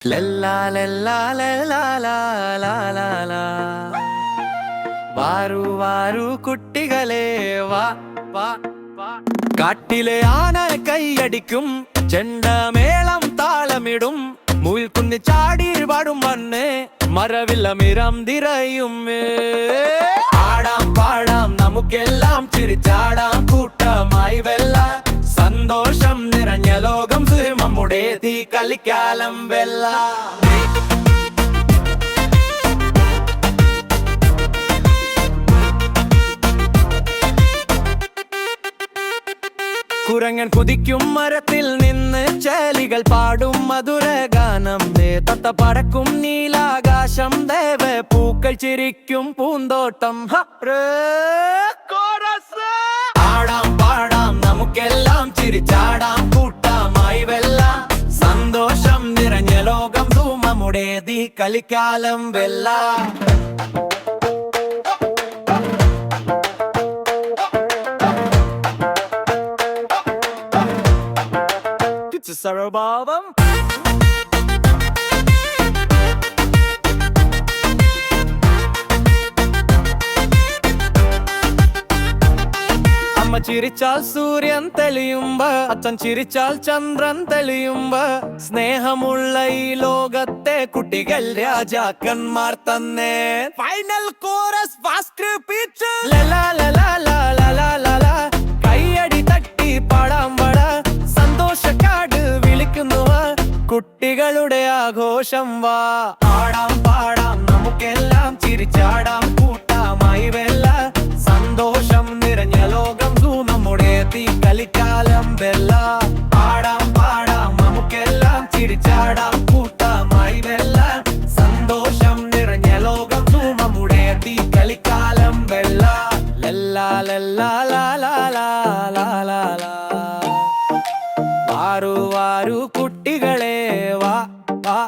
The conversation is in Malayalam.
ലല്ലാ ലല്ലാ ലല്ലാ ലാ ലാ ലാ ലാ. വാരൂ വാരൂ കുട്ടികളെ വാ വാ വാ. കാട്ടിലെ ആന കൈയടിക്കും, ചെണ്ടമേളം താളമിടും, മുയൽക്കുന്ന് ചാടി പാടും മണ്ണ്, മരവില്ലമിരം തിരയും. ആടാം പാടാം നമുക്കെല്ലാം ചിരിച്ചാടാം, കൂട്ടമായി വെല്ലാം സന്തോഷം നിറഞ്ഞ ലോകം നമ്മുടെ തീ കളിക്കാലം വെല്ലാം. കുരങ്ങൻ കുതിക്കും മരത്തിൽ നിന്ന്, ചേലികൾ പാടും മധുരഗാനം, തത്ത പറക്കും നീലാകാശം, ദേവ പൂക്കൾ ചിരിക്കും പൂന്തോട്ടം. ആടാം പാടാം നമുക്കെല്ലാം ചിരിച്ചാടാം, കൂട്ടമായി വെല്ലാം സന്തോഷം നിറഞ്ഞ ലോകം നമ്മുടെ തീ കളിക്കാലം വെല്ലാം. സർവഭാവം അമ്മ ചിരിച്ചാൽ സൂര്യൻ തെളിയുമ്പോ, അച്ഛൻ ചിരിച്ചാൽ ചന്ദ്രൻ തെളിയുമ്പോ, സ്നേഹമുള്ള ഈ ലോകത്തെ കുട്ടികൾ രാജാക്കന്മാർ തന്നെ. ഫൈനൽ കോറസ് ഫാസ്റ്റ് പിച്ച് ലലാ ലലാ ലലാ ലലാ ലാ. കൈയടി തട്ടി പാടാം വട, സന്തോഷക്കാട് വിളിക്കുന്നു കുട്ടികളുടെ ആഘോഷം വാ. ആടാം പാടാം നമുക്കെല്ലാം ചിരിച്ചാടാം, കൂട്ടമായി വെല്ലാം സന്തോഷം നിറഞ്ഞ ലോകം നമ്മുടെ തീ കളിക്കാലം വെല്ലാം. ആടാം പാടാം നമുക്കെല്ലാം ചിരിച്ചാടാം, കൂട്ടമായി വെല്ലാം സന്തോഷം നിറഞ്ഞ ലോകം നമ്മുടെ തീ കളിക്കാലം വെല്ലാം. ലല്ലാ ലല്ലാ ലാ ലാ ലാ ലാ ലാ ലാ. വാരൂ വാരൂ കുട്ടികളെ വാ വാ.